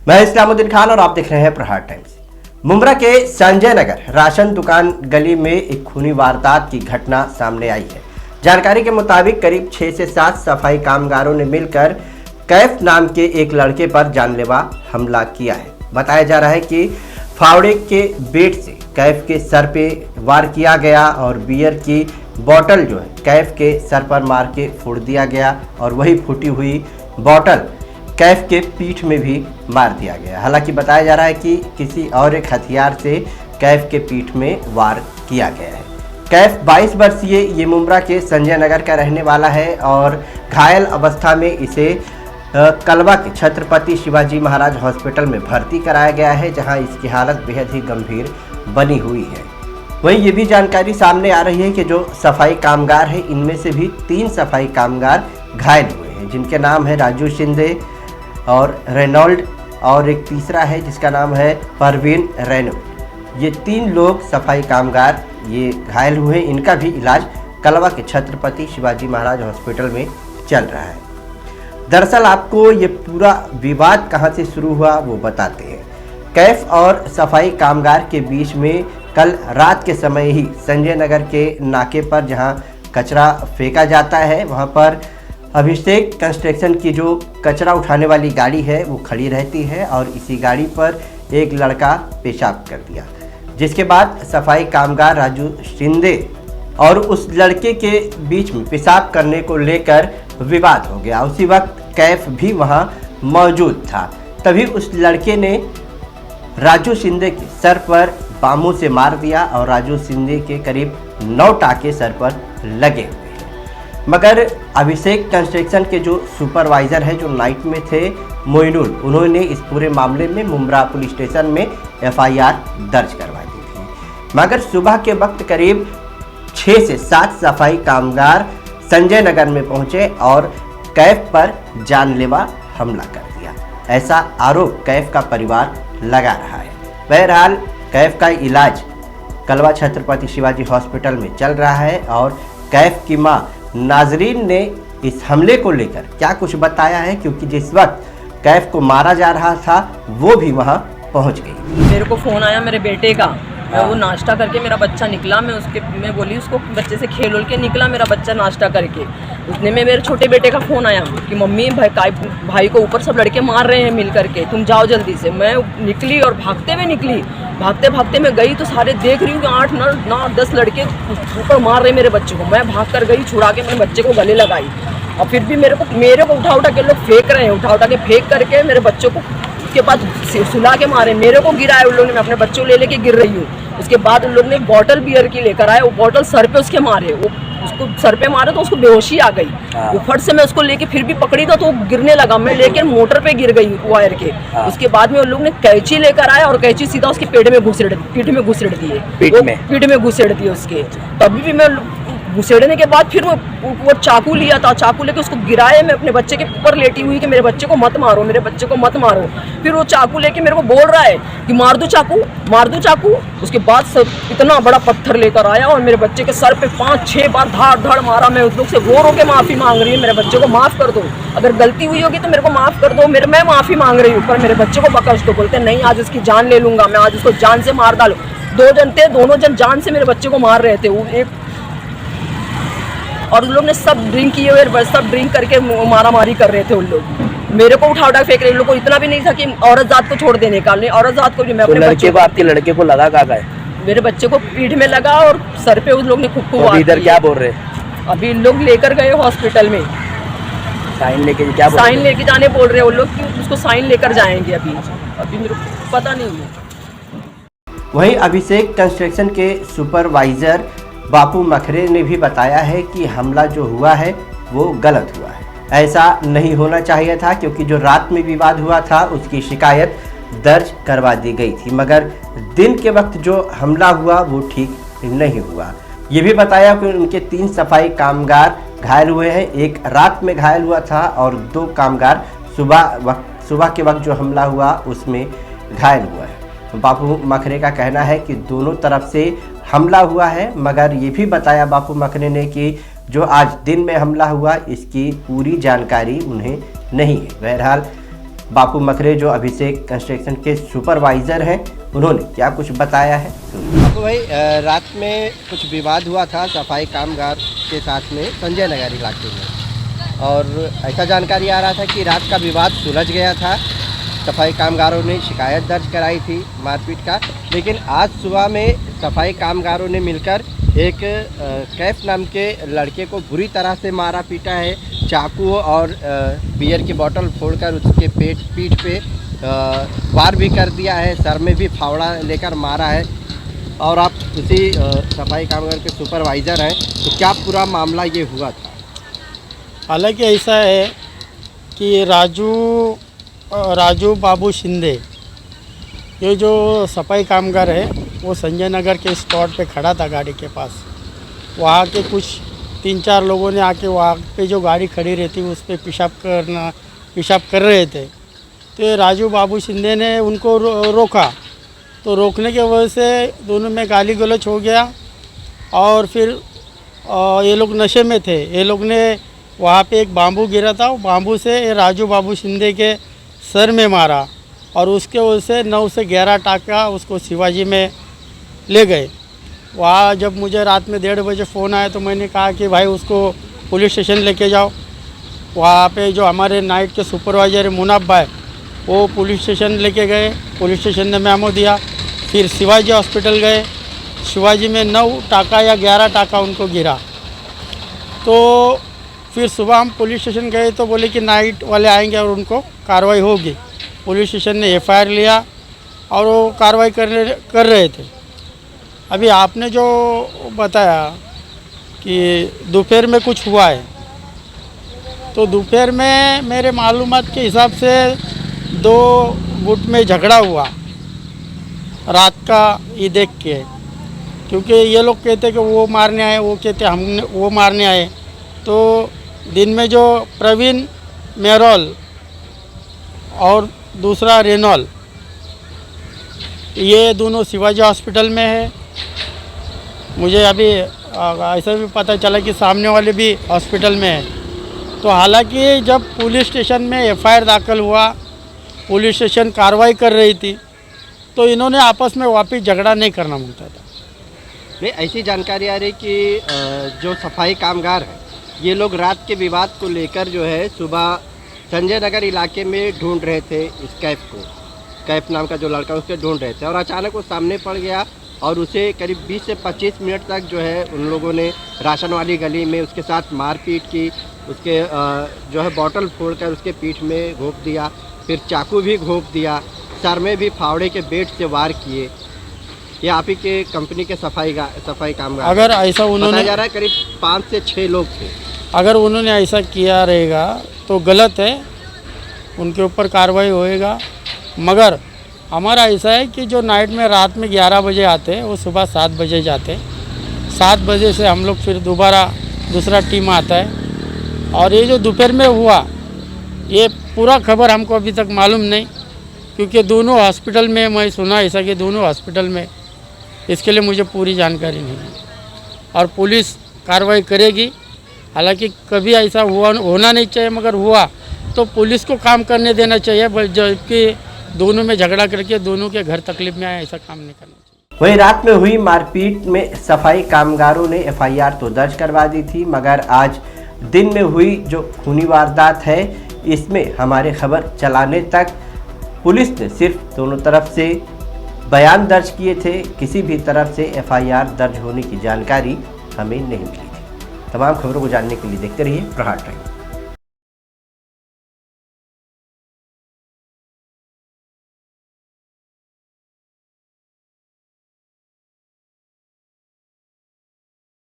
मैं इस्लामुद्दीन खान और आप देख रहे हैं प्रहार टाइम्स। मुंब्रा के संजय नगर राशन दुकान गली में एक खूनी वारदात की घटना सामने आई है। जानकारी के मुताबिक करीब 6 से 7 सफाई कामगारों ने मिलकर कैफ नाम के एक लड़के पर जानलेवा हमला किया है। बताया जा रहा है कि फावड़े के बेट से कैफ के सर पे वार किया गया और बियर की बोतल जो है कैफ के सर पर मार के फोड़ दिया गया और वही फूटी हुई बोतल कैफ के पीठ में भी मार दिया गया। हालांकि बताया जा रहा है कि किसी और एक हथियार से कैफ के पीठ में वार किया गया है। कैफ 22 वर्षीय ये मुंब्रा के संजय नगर का रहने वाला है और घायल अवस्था में इसे कलवा के छत्रपति शिवाजी महाराज हॉस्पिटल में भर्ती कराया गया है, जहां इसकी हालत बेहद ही गंभीर बनी हुई है। वहीं ये भी जानकारी सामने आ रही है कि जो सफाई कामगार है इनमें से भी 3 सफाई कामगार घायल हुए हैं, जिनके नाम है राजू शिंदे और रेनॉल्ड और एक तीसरा है जिसका नाम है परवीन रेनो। ये 3 लोग सफाई कामगार ये घायल हुए। इनका भी इलाज कलवा के छत्रपति शिवाजी महाराज हॉस्पिटल में चल रहा है। दरअसल आपको ये पूरा विवाद कहां से शुरू हुआ वो बताते हैं। कैफ और सफाई कामगार के बीच में कल रात के समय ही संजय नगर के नाके पर जहां कचरा फेंका जाता है वहां पर अभिषेक कंस्ट्रक्शन की जो कचरा उठाने वाली गाड़ी है वो खड़ी रहती है और इसी गाड़ी पर एक लड़का पेशाब कर दिया, जिसके बाद सफाई कामगार राजू शिंदे और उस लड़के के बीच में पेशाब करने को लेकर विवाद हो गया। उसी वक्त कैफ भी वहां मौजूद था। तभी उस लड़के ने राजू शिंदे के सर पर बामू से मार दिया और राजू शिंदे के करीब 9 टाके सर पर लगे हुए हैं। मगर अभिषेक कंस्ट्रक्शन के जो सुपरवाइजर है, जो नाइट में थे मोइनुल, उन्होंने इस पूरे मामले में मुंब्रा पुलिस स्टेशन में FIR दर्ज करवा दी थी। मगर सुबह के वक्त करीब 6 से 7 सफाई कामगार संजय नगर में पहुंचे और कैफ पर जानलेवा हमला कर दिया, ऐसा आरोप कैफ का परिवार लगा रहा है। बहरहाल कैफ का इलाज कलवा छत्रपति शिवाजी हॉस्पिटल में चल रहा है और कैफ की मां नाजरीन ने इस हमले को लेकर क्या कुछ बताया है, क्योंकि जिस वक्त कैफ को मारा जा रहा था वो भी वहां पहुंच गई। मेरे को फ़ोन आया मेरे बेटे का, वो नाश्ता करके मेरा बच्चा निकला, मैं बोली उसको बच्चे से खेल उल के निकला मेरा बच्चा नाश्ता करके। उतने में मेरे छोटे बेटे का फ़ोन आया कि मम्मी भाई को ऊपर सब लड़के मार रहे हैं मिल करके, तुम जाओ जल्दी से। मैं निकली और भागते भागते मैं गई तो सारे देख रही हूँ कि 8, 9, 10 लड़के ऊपर मार रहे मेरे बच्चे को। मैं भाग कर गई, छुड़ा के मैंने बच्चे को गले लगाई और फिर भी मेरे को उठा के लोग फेंक रहे हैं, उठा के फेंक करके मेरे बच्चों को उसके बाद सुला के मारे, मेरे को गिराया उन लोगों ने। मैं अपने बच्चों को लेके गिर रही हूँ। उसके बाद उन लोगों ने बॉटल बियर की लेकर आए, वो बॉटल सर पे उसके मारे, वो उसको सर पे मारे तो उसको बेहोशी आ गई। वो फट से मैं उसको लेके फिर भी पकड़ी तो वो गिरने लगा, मैं लेकर मोटर पे गिर गई वायर के। उसके बाद में उन लोगों ने कैंची लेकर आए और कैंची सीधा उसके पीठ में घुसेड़ दिए, पीठ में घुसेड़ दिए उसके। तभी भी मैं घुसेड़ने के बाद फिर वो चाकू लिया था, चाकू लेके उसको गिराए। मैं अपने बच्चे के ऊपर लेटी हुई कि मेरे बच्चे को मत मारो, मेरे बच्चे को मत मारो। फिर वो चाकू लेके मेरे को बोल रहा है कि मार दो चाकू। उसके बाद सब इतना बड़ा पत्थर लेकर आया और मेरे बच्चे के सर पे 5-6 बार धाड़ मारा। मैं उस लोग से रो के माफ़ी मांग रही हूँ, मेरे बच्चे को माफ़ कर दो, अगर गलती हुई होगी तो मेरे को माफ़ कर दो, मैं माफ़ी मांग रही हूँ। पर मेरे बच्चे को बकश दो, बोलते नहीं आज इसकी जान ले लूँगा, मैं आज इसको जान से मार डालूँ। 2 जन थे, दोनों जन जान से मेरे बच्चे को मार रहे थे। वो एक और उन लोग ने सब ड्रिंक किए हुए, सब ड्रिंक करके मारामारी कर रहे थे उन लोग। मेरे को उठा फेंक रहे, उन लोग को इतना भी नहीं था कि औरत जात को छोड़ देने का, नहीं औरत जात को भी। मैं अपने बच्चे को, आपके लड़के को लगा कहाँ है? मेरे बच्चे को पीठ में लगा और सर पे उन लोग ने खूब इधर क्या बोल रहे? अभी लोग लेकर गए हॉस्पिटल में, साइन लेके जाने बोल रहे हैं उन लोग कि उसको साइन लेकर जाएंगे। अभी मेरे को पता नहीं है। वहीं अभिषेक कंस्ट्रक्शन के सुपरवाइजर बापू मखरे ने भी बताया है कि हमला जो हुआ है वो गलत हुआ है, ऐसा नहीं होना चाहिए था, क्योंकि जो रात में विवाद हुआ था उसकी शिकायत दर्ज करवा दी गई थी, मगर दिन के वक्त जो हमला हुआ वो ठीक नहीं हुआ। ये भी बताया कि उनके 3 सफाई कामगार घायल हुए हैं, एक रात में घायल हुआ था और 2 कामगार सुबह के वक्त जो हमला हुआ उसमें घायल हुआ है। बापू मखरे का कहना है कि दोनों तरफ से हमला हुआ है, मगर ये भी बताया बापू मखरे ने कि जो आज दिन में हमला हुआ इसकी पूरी जानकारी उन्हें नहीं है। बहरहाल बापू मखरे जो अभिषेक कंस्ट्रक्शन के सुपरवाइजर हैं, उन्होंने क्या कुछ बताया है। बापू भाई, रात में कुछ विवाद हुआ था सफाई कामगार के साथ में संजय नगर इलाके में, और ऐसा जानकारी आ रहा था कि रात का विवाद सुलझ गया था, सफाई कामगारों ने शिकायत दर्ज कराई थी मारपीट का, लेकिन आज सुबह में सफाई कामगारों ने मिलकर एक कैफ नाम के लड़के को बुरी तरह से मारा पीटा है। चाकू और बियर की बोतल फोड़कर उसके पीठ पे वार भी कर दिया है, सर में भी फावड़ा लेकर मारा है। और आप उसी सफाई कामगार के सुपरवाइज़र हैं, तो क्या पूरा मामला ये हुआ था? हालांकि ऐसा है कि राजू बाबू शिंदे, ये जो सफाई कामगार है, वो संजय नगर के स्पॉट पे खड़ा था गाड़ी के पास। वहाँ के कुछ 3-4 लोगों ने आके वहाँ पे जो गाड़ी खड़ी रहती उस पर पेशाब कर रहे थे। तो ये राजू बाबू शिंदे ने उनको रोका, तो रोकने की वजह से दोनों में गाली गलौज हो गया। और फिर ये लोग नशे में थे। ये लोग ने वहाँ पे एक बांबू गिरा था, वो बांबू से ये राजू बाबू शिंदे के सर में मारा, और उसके वजह से 9 से 11 टाका उसको शिवाजी में ले गए। वहाँ जब मुझे रात में 1:30 बजे फ़ोन आया तो मैंने कहा कि भाई उसको पुलिस स्टेशन लेके जाओ। वहाँ पे जो हमारे नाइट के सुपरवाइज़र है मुनाफ भाई, वो पुलिस स्टेशन लेके गए। पुलिस स्टेशन ने मेमो दिया। फिर शिवाजी हॉस्पिटल गए। शिवाजी में 9 टाका या 11 टाका उनको गिरा। तो फिर सुबह हम पुलिस स्टेशन गए तो बोले कि नाइट वाले आएंगे और उनको कार्रवाई होगी। पुलिस स्टेशन ने एफआईआर लिया और वो कार्रवाई कर रहे थे। अभी आपने जो बताया कि दोपहर में कुछ हुआ है, तो दोपहर में मेरे मालूमात के हिसाब से 2 गुट में झगड़ा हुआ रात का ये देख के, क्योंकि ये लोग कहते कि वो मारने आए, वो कहते हमने वो मारने आए। तो दिन में जो प्रवीण मेहरोल और दूसरा रेनॉल, ये दोनों शिवाजी हॉस्पिटल में है। मुझे अभी ऐसा भी पता चला कि सामने वाले भी हॉस्पिटल में है। तो हालांकि जब पुलिस स्टेशन में एफआईआर दाखिल हुआ, पुलिस स्टेशन कार्रवाई कर रही थी, तो इन्होंने आपस में वापस झगड़ा नहीं करना मांगता था। नहीं, ऐसी जानकारी आ रही कि जो सफाई कामगार हैं, ये लोग रात के विवाद को लेकर जो है सुबह संजय नगर इलाके में ढूंढ रहे थे इस कैफ को, कैफ नाम का जो लड़का उसके ढूंढ रहे थे, और अचानक वो सामने पड़ गया और उसे करीब 20 से 25 मिनट तक जो है उन लोगों ने राशन वाली गली में उसके साथ मारपीट की। उसके जो है बोतल फोड़कर उसके पीठ में घोंप दिया, फिर चाकू भी घोंप दिया, सर में भी फावड़े के बेट से वार किए। ये आप ही के कंपनी के सफाई कामगार, अगर ऐसा उन्होंने, बताया जा रहा है करीब 5 से 6 लोग थे। अगर उन्होंने ऐसा किया रहेगा तो गलत है, उनके ऊपर कार्रवाई होएगा। मगर हमारा ऐसा है कि जो नाइट में रात में 11 बजे आते हैं, वो सुबह 7 बजे जाते हैं। 7 बजे से हम लोग फिर दोबारा दूसरा टीम आता है। और ये जो दोपहर में हुआ, ये पूरा खबर हमको अभी तक मालूम नहीं, क्योंकि दोनों हॉस्पिटल में मैं सुना ऐसा कि दोनों हॉस्पिटल में, इसके लिए मुझे पूरी जानकारी नहीं है। और पुलिस कार्रवाई करेगी। हालांकि कभी ऐसा होना नहीं चाहिए, मगर हुआ तो पुलिस को काम करने देना चाहिए, जबकि दोनों में झगड़ा करके दोनों के घर तकलीफ में आए, ऐसा काम नहीं करना चाहिए। वहीं रात में हुई मारपीट में सफाई कामगारों ने एफआईआर तो दर्ज करवा दी थी, मगर आज दिन में हुई जो खूनी वारदात है, इसमें हमारे खबर चलाने तक पुलिस ने सिर्फ दोनों तरफ से बयान दर्ज किए थे। किसी भी तरफ से एफआईआर दर्ज होने की जानकारी हमें नहीं मिली थी। तमाम खबरों को जानने के लिए देखते रहिए प्रहार टाइम।